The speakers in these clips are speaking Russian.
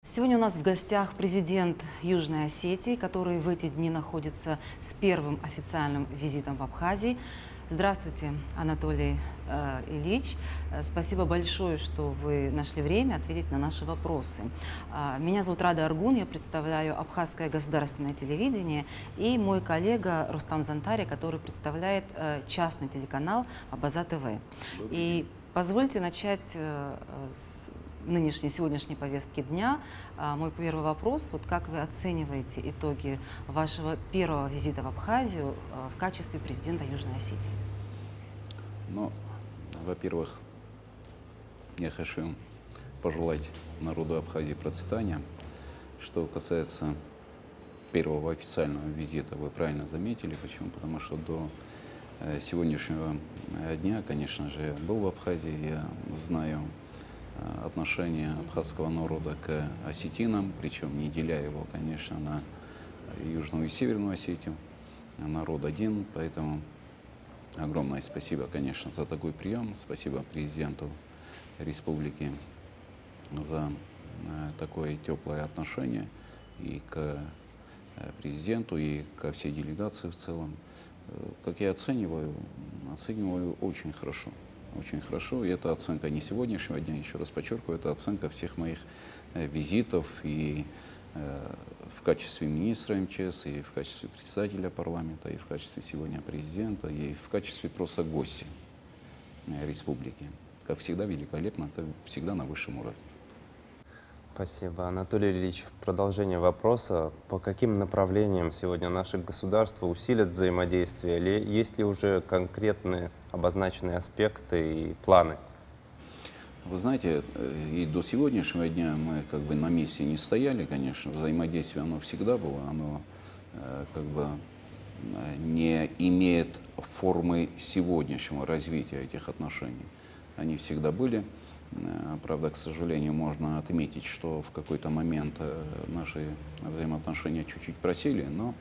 Сегодня у нас в гостях президент Южной Осетии, который в эти дни находится с первым официальным визитом в Абхазии. Здравствуйте, Анатолий Ильич. Спасибо большое, что вы нашли время ответить на наши вопросы. Меня зовут Рада Аргун, я представляю Абхазское государственное телевидение, и мой коллега Рустам Зантари, который представляет частный телеканал Абаза ТВ. И позвольте начать с сегодняшней повестки дня. Мой первый вопрос: вот как вы оцениваете итоги вашего первого визита в Абхазию в качестве президента Южной Осетии? Ну, во-первых, я хочу пожелать народу Абхазии процветания. Что касается первого официального визита, вы правильно заметили. Почему? Потому что до сегодняшнего дня, конечно же, я был в Абхазии, я знаю отношение абхазского народа к осетинам, причем не деля его, конечно, на Южную и Северную Осетию. Народ один, поэтому огромное спасибо, конечно, за такой прием. Спасибо президенту республики за такое теплое отношение и к президенту, и ко всей делегации в целом. Как я оцениваю очень хорошо. Очень хорошо, и это оценка не сегодняшнего дня, еще раз подчеркиваю, это оценка всех моих визитов и в качестве министра МЧС, и в качестве председателя парламента, и в качестве сегодня президента, и в качестве просто гостя республики. Как всегда великолепно, как всегда на высшем уровне. Спасибо. Анатолий Ильич, в продолжение вопроса: по каким направлениям сегодня наше государство усилит взаимодействие? Или есть ли уже конкретные обозначенные аспекты и планы? Вы знаете, и до сегодняшнего дня мы как бы на месте не стояли, конечно. Взаимодействие оно всегда было, оно как бы не имеет формы сегодняшнего развития этих отношений. Они всегда были. Правда, к сожалению, можно отметить, что в какой-то момент наши взаимоотношения чуть-чуть просели, но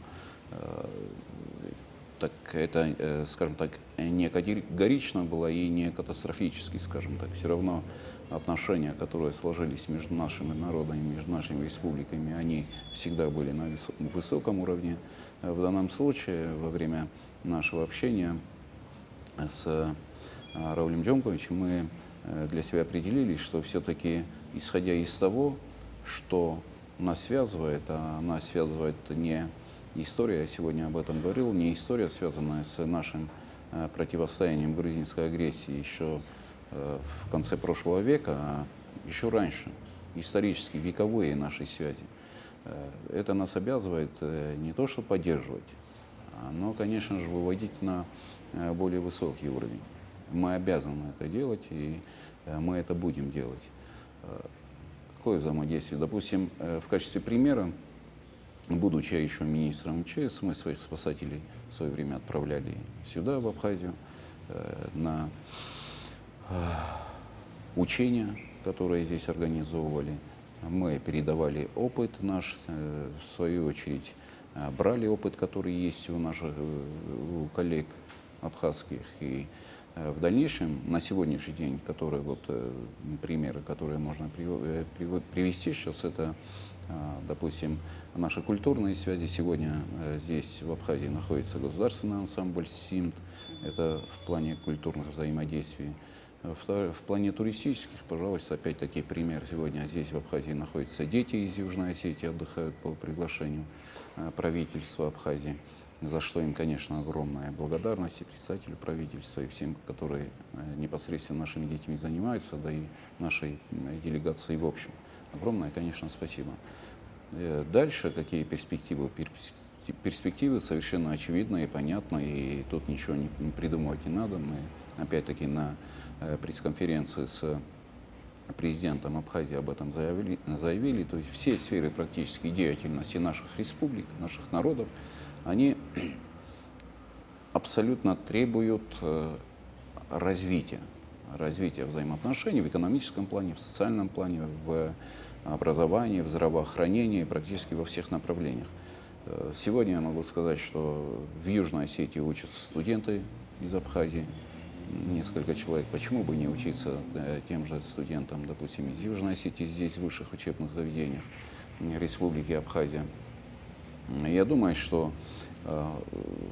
так это, скажем так, не категорично было и не катастрофически, скажем так. Все равно отношения, которые сложились между нашими народами, между нашими республиками, они всегда были на высоком уровне. В данном случае, во время нашего общения с Раулем Джомковичем, мы для себя определились, что все-таки, исходя из того, что нас связывает, а нас связывает не история, я сегодня об этом говорил, не история, связанная с нашим противостоянием грузинской агрессии еще в конце прошлого века, а еще раньше, исторически вековые наши связи. Это нас обязывает не то что поддерживать, но, конечно же, выводить на более высокий уровень. Мы обязаны это делать, и мы это будем делать. Какое взаимодействие? Допустим, в качестве примера, будучи еще министром МЧС, мы своих спасателей в свое время отправляли сюда, в Абхазию, на учения, которые здесь организовывали. Мы передавали опыт наш, в свою очередь, брали опыт, который есть у наших коллег абхазских, и в дальнейшем, на сегодняшний день, которые вот примеры, которые можно привести сейчас, это, допустим, наши культурные связи. Сегодня здесь, в Абхазии, находится государственный ансамбль СИМТ, это в плане культурных взаимодействий. В плане туристических, пожалуйста, опять-таки пример. Сегодня здесь, в Абхазии, находятся дети из Южной Осетии, отдыхают по приглашению правительства Абхазии, за что им, конечно, огромная благодарность и председателю правительства, и всем, которые непосредственно нашими детьми занимаются, да и нашей делегации в общем. Огромное, конечно, спасибо. Дальше какие перспективы? Перспективы совершенно очевидны и понятны, и тут ничего не придумывать не надо. Мы, опять-таки, на пресс-конференции с президентом Абхазии об этом заявили. То есть все сферы практически деятельности наших республик, наших народов, они абсолютно требуют развития взаимоотношений в экономическом плане, в социальном плане, в образовании, в здравоохранении, практически во всех направлениях. Сегодня я могу сказать, что в Южной Осетии учатся студенты из Абхазии, несколько человек, почему бы не учиться тем же студентам, допустим, из Южной Осетии, здесь в высших учебных заведениях Республики Абхазия. Я думаю, что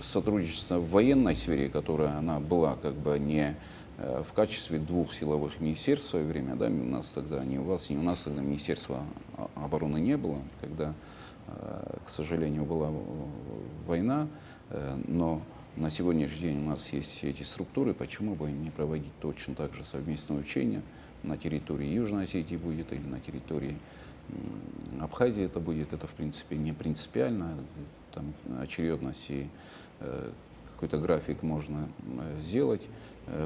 сотрудничество в военной сфере, которая она была как бы не в качестве двух силовых министерств в свое время, да, у нас тогда, не у вас, не у нас тогда Министерства обороны не было, когда, к сожалению, была война, но на сегодняшний день у нас есть все эти структуры, почему бы не проводить точно так же совместное учение на территории Южной Осетии будет или на территории Абхазии это будет, это в принципе не принципиально, там очередность и какой-то график можно сделать.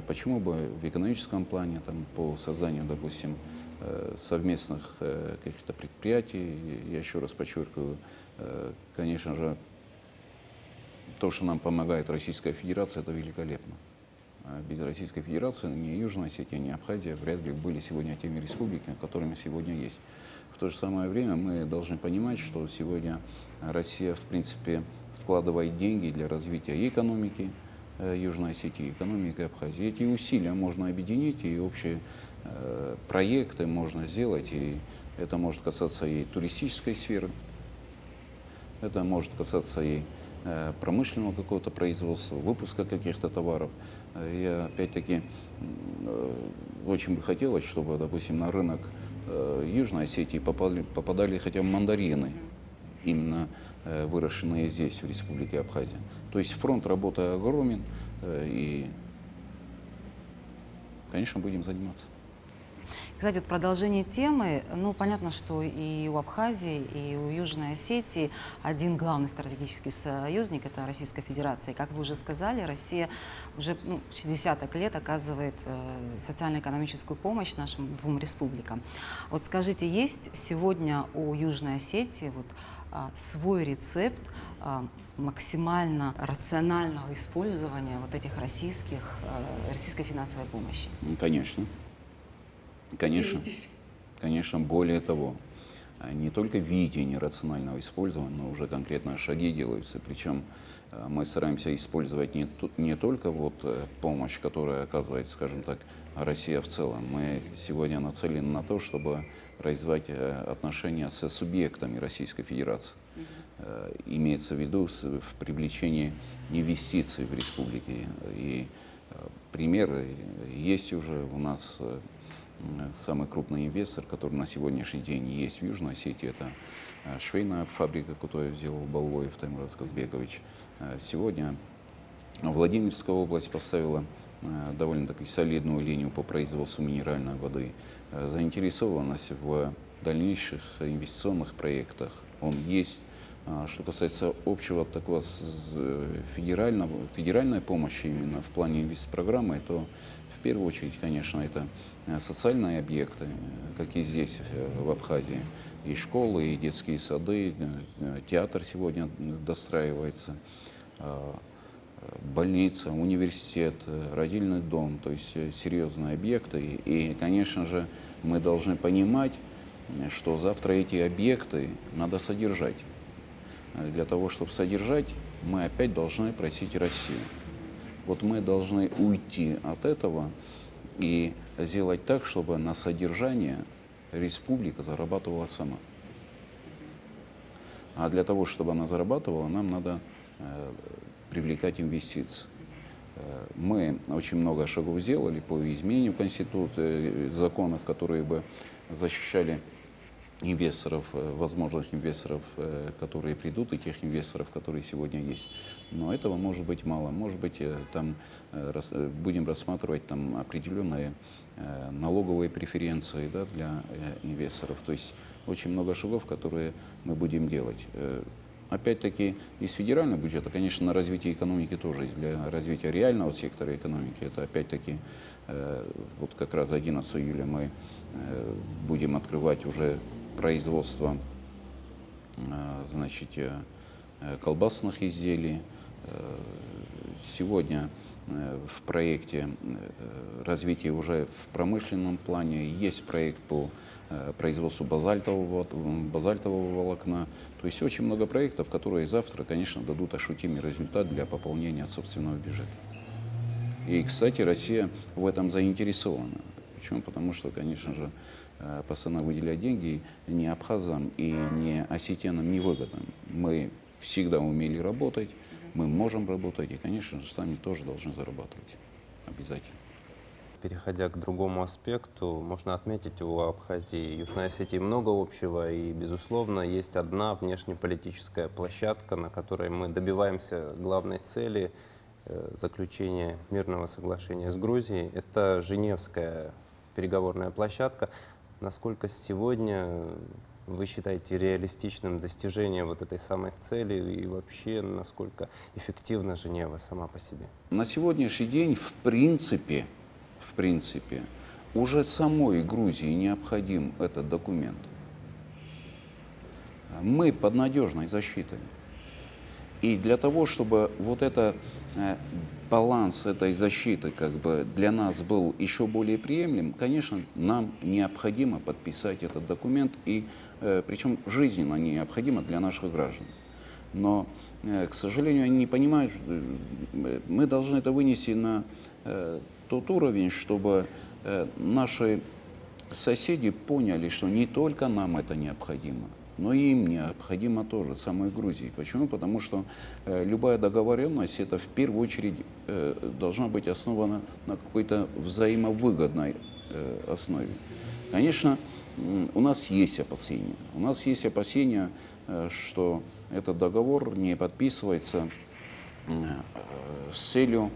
Почему бы в экономическом плане там, по созданию, допустим, совместных каких-то предприятий, я еще раз подчеркиваю, конечно же, то, что нам помогает Российская Федерация, это великолепно. Без Российской Федерации ни Южная Осетия, ни Абхазия вряд ли были сегодня теми республиками, которыми сегодня есть. В то же самое время мы должны понимать, что сегодня Россия, в принципе, вкладывает деньги для развития и экономики Южной Осетии, экономики Абхазии. Эти усилия можно объединить, и общие проекты можно сделать, и это может касаться и туристической сферы, это может касаться и промышленного какого-то производства, выпуска каких-то товаров. Я опять-таки очень бы хотелось, чтобы, допустим, на рынок Южной Осетии попадали хотя бы мандарины, именно выращенные здесь, в Республике Абхазия. То есть фронт работы огромен, и, конечно, будем заниматься. Кстати, вот продолжение темы, ну, понятно, что и у Абхазии, и у Южной Осетии один главный стратегический союзник – это Российская Федерация. И, как вы уже сказали, Россия уже с десяток лет оказывает социально-экономическую помощь нашим двум республикам. Вот скажите, есть сегодня у Южной Осетии вот, свой рецепт максимально рационального использования вот этих российской финансовой помощи? Конечно. Конечно, более того, не только видение рационального использования, но уже конкретные шаги делаются. Причем мы стараемся использовать не только вот помощь, которая оказывает, скажем так, Россия в целом. Мы сегодня нацелены на то, чтобы развивать отношения со субъектами Российской Федерации. Имеется в виду в привлечении инвестиций в республике. И примеры есть уже у нас. Самый крупный инвестор, который на сегодняшний день есть в Южной Осетии, это швейная фабрика, которую сделал Балвоев Таймураз Казбекович. Сегодня Владимирская область поставила довольно-таки солидную линию по производству минеральной воды. Заинтересованность в дальнейших инвестиционных проектах он есть. Что касается общего такого федеральной помощи именно в плане инвестпрограммы, то в первую очередь, конечно, это социальные объекты, как и здесь, в Абхазии. И школы, и детские сады, театр сегодня достраивается, больница, университет, родильный дом, то есть серьезные объекты. И, конечно же, мы должны понимать, что завтра эти объекты надо содержать. Для того, чтобы содержать, мы опять должны просить Россию. Вот мы должны уйти от этого и сделать так, чтобы на содержание республика зарабатывала сама. А для того, чтобы она зарабатывала, нам надо привлекать инвестиции. Мы очень много шагов сделали по изменению Конституции, законов, которые бы защищали инвесторов, возможных инвесторов, которые придут, и тех инвесторов, которые сегодня есть. Но этого может быть мало. Может быть, там будем рассматривать там определенные налоговые преференции, да, для инвесторов. То есть очень много шагов, которые мы будем делать. Опять-таки, из федерального бюджета, конечно, на развитие экономики тоже, для развития реального сектора экономики, это опять-таки, вот как раз 11 июля мы будем открывать уже производство, значит, колбасных изделий. Сегодня в проекте развития уже в промышленном плане есть проект по производству базальтового волокна. То есть очень много проектов, которые завтра, конечно, дадут ощутимый результат для пополнения собственного бюджета. И, кстати, Россия в этом заинтересована. Почему? Потому что, конечно же, постоянно выделять деньги ни абхазам и ни осетинам невыгодно. Мы всегда умели работать, мы можем работать, и, конечно же, сами тоже должны зарабатывать. Обязательно. Переходя к другому аспекту, можно отметить, у Абхазии и Южной Осетии много общего, и, безусловно, есть одна внешнеполитическая площадка, на которой мы добиваемся главной цели заключения мирного соглашения с Грузией. Это Женевская переговорная площадка. Насколько сегодня вы считаете реалистичным достижение вот этой самой цели, и вообще, насколько эффективна Женева сама по себе? На сегодняшний день, в принципе, уже самой Грузии необходим этот документ. Мы под надежной защитой. И для того, чтобы вот это баланс этой защиты как бы для нас был еще более приемлем, конечно, нам необходимо подписать этот документ, и причем жизненно необходимо для наших граждан. Но, к сожалению, они не понимают, мы должны это вынести на тот уровень, чтобы наши соседи поняли, что не только нам это необходимо, но и им необходимо тоже, самой Грузии. Почему? Потому что любая договоренность, это в первую очередь должна быть основана на какой-то взаимовыгодной основе. Конечно, у нас есть опасения. У нас есть опасения, что этот договор не подписывается с целью,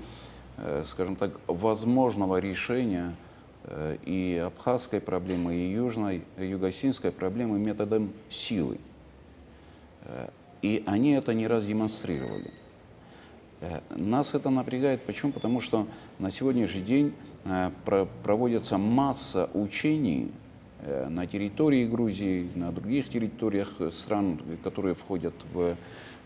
скажем так, возможного решения и абхазской проблемы, и южной, и юго-осетинской проблемы методом силы. И они это не раз демонстрировали. Нас это напрягает. Почему? Потому что на сегодняшний день проводится масса учений на территории Грузии, на других территориях стран, которые входят в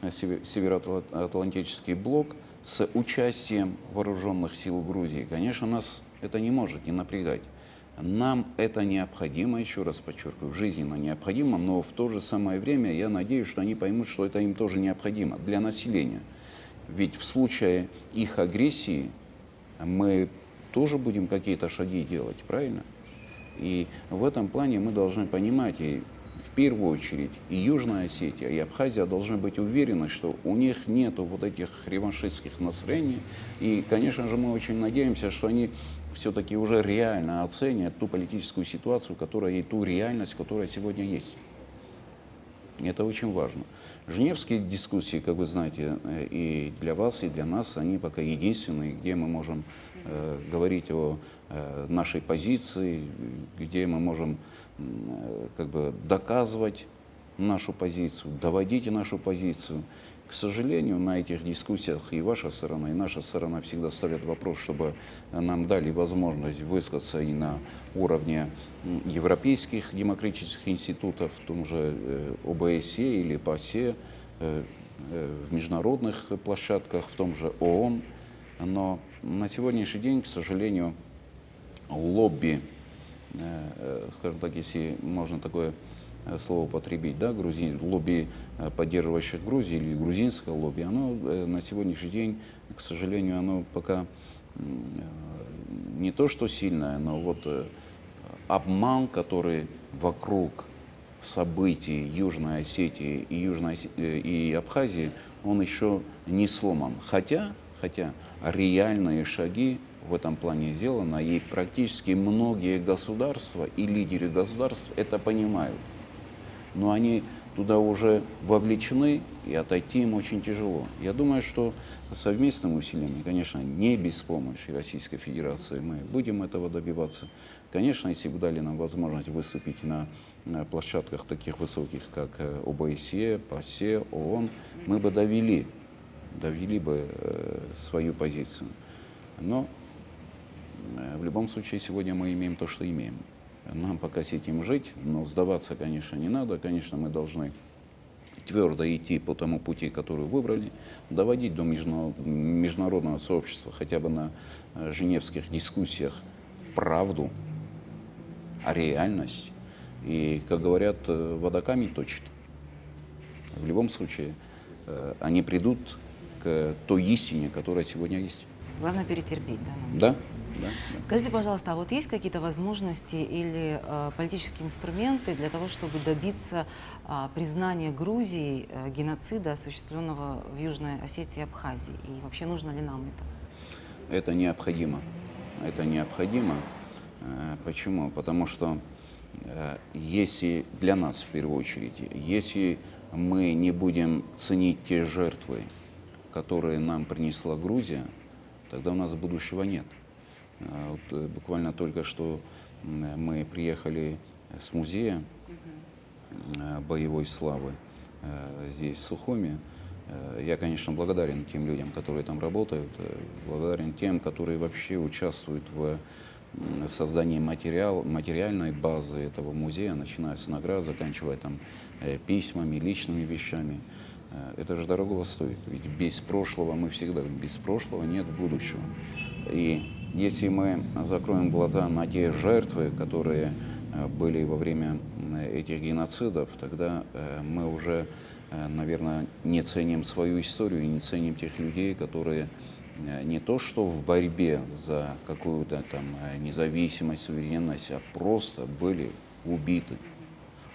Североатлантический блок, с участием вооруженных сил Грузии. Конечно, нас это не может не напрягать. Нам это необходимо, еще раз подчеркиваю, жизненно необходимо, но в то же самое время я надеюсь, что они поймут, что это им тоже необходимо для населения. Ведь в случае их агрессии мы тоже будем какие-то шаги делать, правильно? И в этом плане мы должны понимать, и в первую очередь и Южная Осетия, и Абхазия должны быть уверены, что у них нет вот этих реваншистских настроений. И, конечно же, мы очень надеемся, что они все-таки уже реально оценят ту политическую ситуацию, и ту реальность, которая сегодня есть. Это очень важно. Женевские дискуссии, как вы знаете, и для вас, и для нас, они пока единственные, где мы можем говорить о нашей позиции, где мы можем как бы доказывать нашу позицию, доводить нашу позицию. К сожалению, на этих дискуссиях и ваша сторона, и наша сторона всегда ставят вопрос, чтобы нам дали возможность высказаться и на уровне европейских демократических институтов, в том же ОБСЕ или ПАСЕ, в международных площадках, в том же ООН. Но на сегодняшний день, к сожалению, лобби, скажем так, если можно такое слово употребить, да, лобби, поддерживающих Грузию, или грузинское лобби, оно на сегодняшний день, к сожалению, оно пока не то что сильное, но вот обман, который вокруг событий Южной Осетии и Абхазии, он еще не сломан. Хотя реальные шаги в этом плане сделано, и практически многие государства и лидеры государств это понимают. Но они туда уже вовлечены, и отойти им очень тяжело. Я думаю, что совместными усилиями, конечно, не без помощи Российской Федерации, мы будем этого добиваться. Конечно, если бы дали нам возможность выступить на площадках таких высоких, как ОБСЕ, ПАСЕ, ООН, мы бы довели бы свою позицию. Но в любом случае сегодня мы имеем то, что имеем. Нам пока с этим жить, но сдаваться, конечно, не надо. Конечно, мы должны твердо идти по тому пути, который выбрали, доводить до международного сообщества хотя бы на женевских дискуссиях правду, реальность. И, как говорят, вода камень точит. В любом случае, они придут к той истине, которая сегодня есть. Главное перетерпеть, да? Да, да. Скажите, пожалуйста, а вот есть какие-то возможности или политические инструменты для того, чтобы добиться признания Грузии геноцида, осуществленного в Южной Осетии и Абхазии? И вообще нужно ли нам это? Это необходимо. Это необходимо. Почему? Потому что если для нас, в первую очередь, если мы не будем ценить те жертвы, которые нам принесла Грузия, тогда у нас будущего нет. Вот буквально только что мы приехали с музея боевой славы здесь, в Сухуми. Я, конечно, благодарен тем людям, которые там работают, благодарен тем, которые вообще участвуют в создании материальной базы этого музея, начиная с наград, заканчивая там письмами, личными вещами. Это же дорого стоит, ведь без прошлого, мы всегда говорим, без прошлого нет будущего. И если мы закроем глаза на те жертвы, которые были во время этих геноцидов, тогда мы уже, наверное, не ценим свою историю и не ценим тех людей, которые не то что в борьбе за какую-то там независимость, суверенность, а просто были убиты.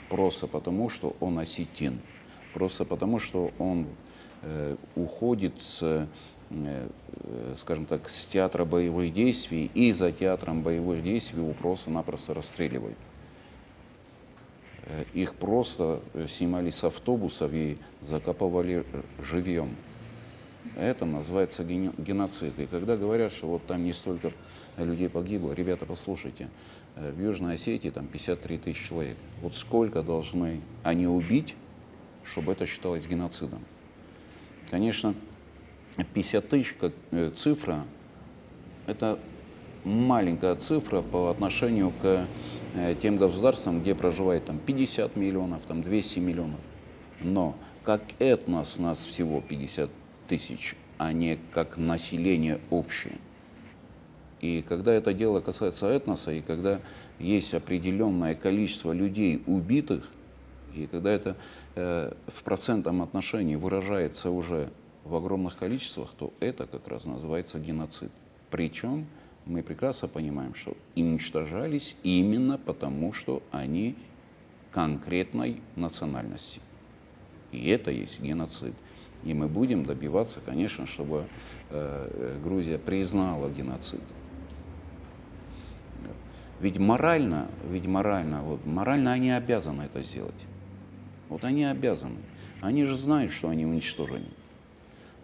Просто потому, что он осетин. Просто потому, что он уходит с, скажем так, с театра боевых действий, и за театром боевых действий его просто-напросто расстреливают. Их просто снимали с автобусов и закапывали живьем. Это называется геноцид. И когда говорят, что вот там не столько людей погибло, ребята, послушайте, в Южной Осетии там 53 тысячи человек. Вот сколько должны они убить, чтобы это считалось геноцидом? Конечно, 50 тысяч как цифра, это маленькая цифра по отношению к тем государствам, где проживает там 50 миллионов, там 200 миллионов. Но как этнос нас всего 50 тысяч, а не как население общее. И когда это дело касается этноса, и когда есть определенное количество людей убитых, и когда это в процентном отношении выражается уже в огромных количествах, то это как раз называется геноцид. Причем мы прекрасно понимаем, что уничтожались именно потому, что они конкретной национальности. И это есть геноцид. И мы будем добиваться, конечно, чтобы Грузия признала геноцид. Ведь морально они обязаны это сделать. Вот они обязаны. Они же знают, что они уничтожены.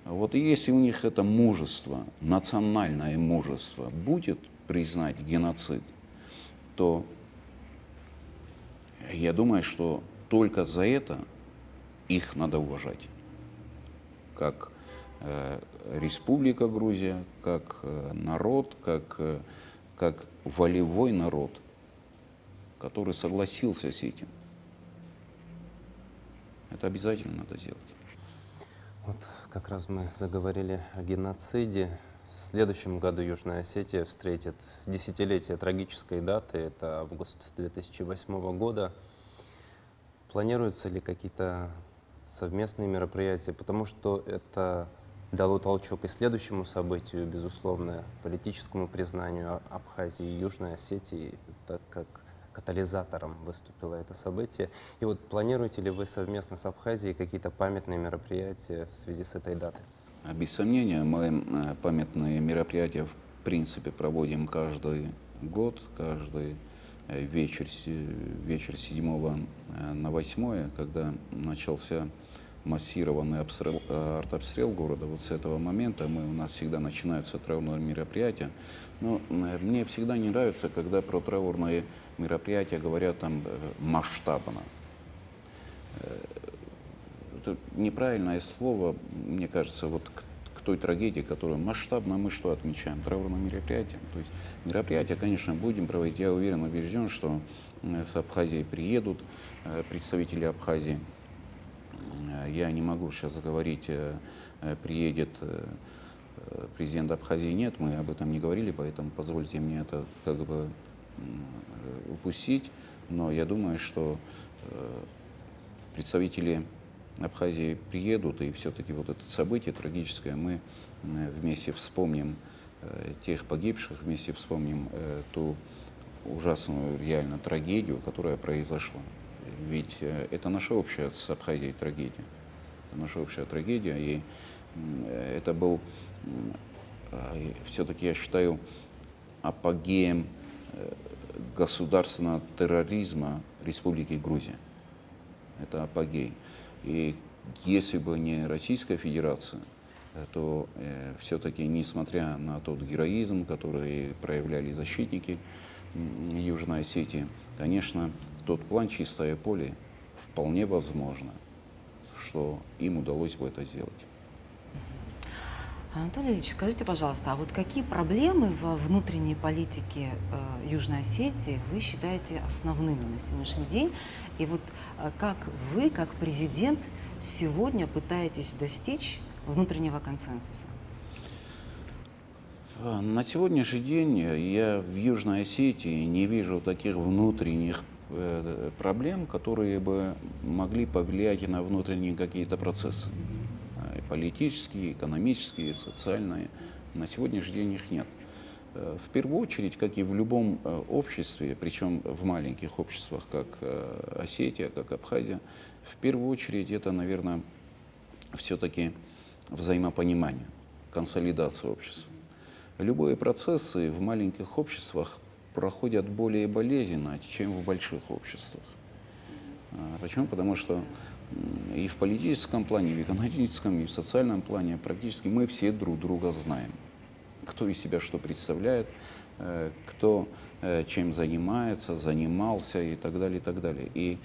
Вот и если у них это мужество, национальное мужество будет признать геноцид, то я думаю, что только за это их надо уважать. Как Республика Грузия, как народ, как волевой народ, который согласился с этим. Это обязательно надо сделать. Вот как раз мы заговорили о геноциде. В следующем году Южная Осетия встретит десятилетие трагической даты, это август 2008 года. Планируются ли какие-то совместные мероприятия? Потому что это дало толчок и следующему событию, безусловно, политическому признанию Абхазии и Южной Осетии, так как катализатором выступило это событие. И вот планируете ли вы совместно с Абхазией какие-то памятные мероприятия в связи с этой датой? Без сомнения, мы памятные мероприятия в принципе проводим каждый год, каждый вечер 7 на 8, когда начался массированный артобстрел города. Вот с этого момента у нас всегда начинаются траурные мероприятия. Но мне всегда не нравится, когда про траурные мероприятия говорят там масштабно. Это неправильное слово, мне кажется, вот к той трагедии, которую масштабно мы что отмечаем? Траурные мероприятия. То есть мероприятия, конечно, будем проводить. Я уверен, убежден, что с Абхазии приедут представители Абхазии. Я не могу сейчас говорить, приедет президент Абхазии, нет, мы об этом не говорили, поэтому позвольте мне это как бы упустить. Но я думаю, что представители Абхазии приедут, и все-таки вот это событие трагическое мы вместе вспомним тех погибших, вместе вспомним ту ужасную реально трагедию, которая произошла. Ведь это наша общая с Абхазией трагедия. Это наша общая трагедия, и это был, все-таки я считаю, апогеем государственного терроризма Республики Грузия. Это апогей. И если бы не Российская Федерация, то все-таки, несмотря на тот героизм, который проявляли защитники Южной Осетии, конечно, тот план «Чистое поле» вполне возможно, что им удалось бы это сделать. Анатолий Ильич, скажите, пожалуйста, а вот какие проблемы во внутренней политике Южной Осетии вы считаете основными на сегодняшний день? И вот как вы, как президент, сегодня пытаетесь достичь внутреннего консенсуса? На сегодняшний день я в Южной Осетии не вижу таких внутренних проблем, которые бы могли повлиять на внутренние какие-то процессы. Политические, экономические, социальные. На сегодняшний день их нет. В первую очередь, как и в любом обществе, причем в маленьких обществах, как Осетия, как Абхазия, в первую очередь это, наверное, все-таки взаимопонимание, консолидация общества. Любые процессы в маленьких обществах проходят более болезненно, чем в больших обществах. Почему? Потому что и в политическом плане, и в экономическом, и в социальном плане практически мы все друг друга знаем. Кто из себя что представляет, кто чем занимается, занимался и так далее, и так далее. И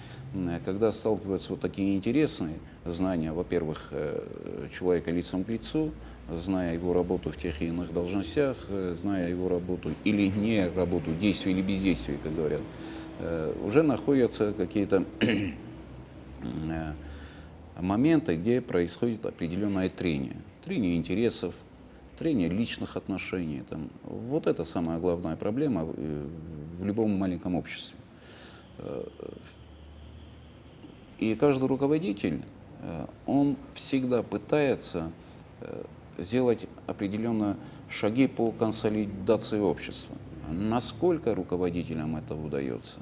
когда сталкиваются вот такие интересные знания, во-первых, человека лицом к лицу, зная его работу в тех или иных должностях, зная его работу или не работу, действие или бездействие, как говорят, уже находятся какие-то моменты, где происходит определенное трение. Трение интересов, трение личных отношений. Там. Вот это самая главная проблема в любом маленьком обществе. И каждый руководитель, он всегда пытается сделать определенные шаги по консолидации общества. Насколько руководителям это удается?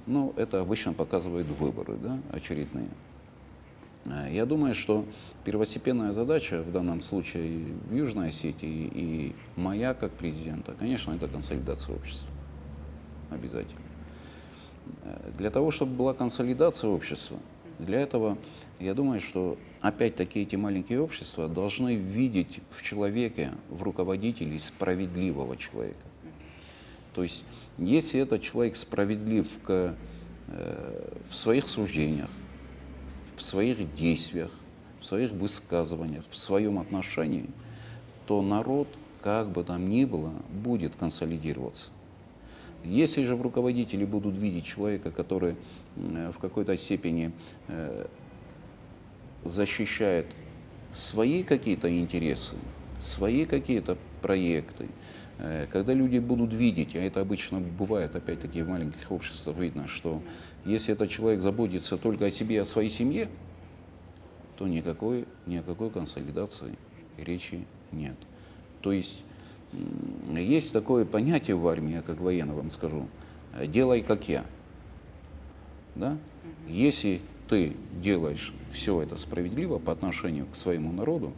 Ну, это обычно показывают выборы, да, очередные. Я думаю, что первостепенная задача в данном случае в Южной Осетии и моя как президента, конечно, это консолидация общества. Обязательно. Для того, чтобы была консолидация общества, для этого, я думаю, что опять-таки эти маленькие общества должны видеть в человеке, в руководителе справедливого человека. То есть, если этот человек справедлив в своих суждениях, в своих действиях, в своих высказываниях, в своем отношении, то народ, как бы там ни было, будет консолидироваться. Если же в руководителе будут видеть человека, который в какой-то степени защищает свои какие-то интересы, свои какие-то проекты, когда люди будут видеть, а это обычно бывает, опять-таки, в маленьких обществах видно, что если этот человек заботится только о себе и о своей семье, то ни о какой консолидации речи нет. То есть есть такое понятие в армии, я как военный вам скажу, делай как я. Да? Если ты делаешь все это справедливо по отношению к своему народу,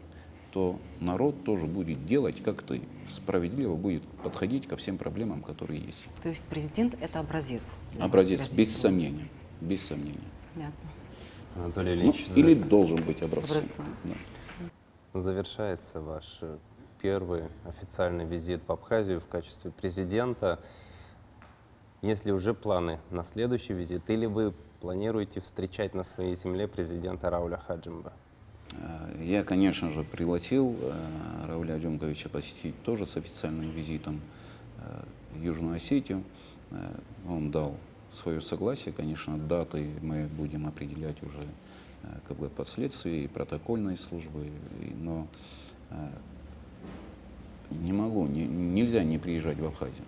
то народ тоже будет делать, как ты. Справедливо будет подходить ко всем проблемам, которые есть. То есть президент – это образец? Образец, без сомнения. Без сомнения. Понятно. Анатолий Ильич, или должен быть образцом. Да. Завершается ваш первый официальный визит в Абхазию в качестве президента. Есть ли уже планы на следующий визит, или вы планируете встречать на своей земле президента Рауля Хаджимба? Я, конечно же, пригласил Рауля Адемковича посетить тоже с официальным визитом Южную Осетию. Он дал свое согласие, конечно, даты мы будем определять уже как бы впоследствии, и протокольные службы, но нельзя не приезжать в Абхазию.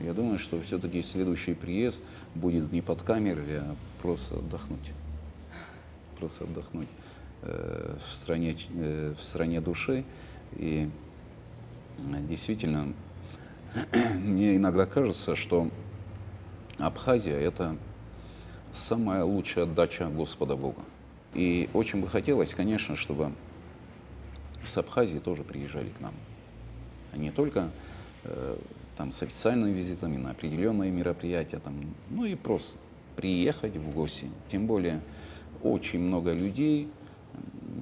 Я думаю, что все-таки следующий приезд будет не под камерой, а просто отдохнуть. Просто отдохнуть в стране души. И действительно мне иногда кажется, что Абхазия — это самая лучшая дача Господа Бога. И очень бы хотелось, конечно, чтобы с Абхазии тоже приезжали к нам. А не только там, с официальными визитами на определенные мероприятия, там, ну и просто приехать в гости. Тем более очень много людей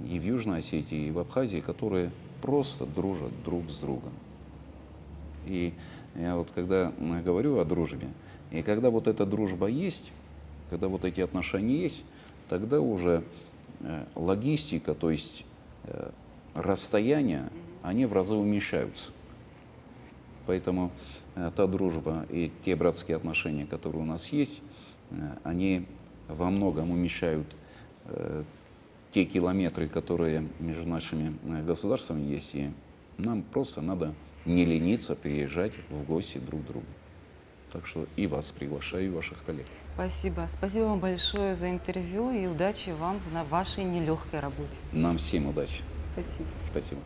и в Южной Осетии, и в Абхазии, которые просто дружат друг с другом. И я вот когда говорю о дружбе, и когда вот эта дружба есть, когда вот эти отношения есть, тогда уже логистика, то есть расстояния, они в разы уменьшаются. Поэтому та дружба и те братские отношения, которые у нас есть, они во многом уменьшают те километры, которые между нашими государствами есть. И нам просто надо не лениться переезжать в гости друг к другу. Так что и вас приглашаю, и ваших коллег. Спасибо. Спасибо вам большое за интервью и удачи вам на вашей нелегкой работе. Нам всем удачи. Спасибо. Спасибо.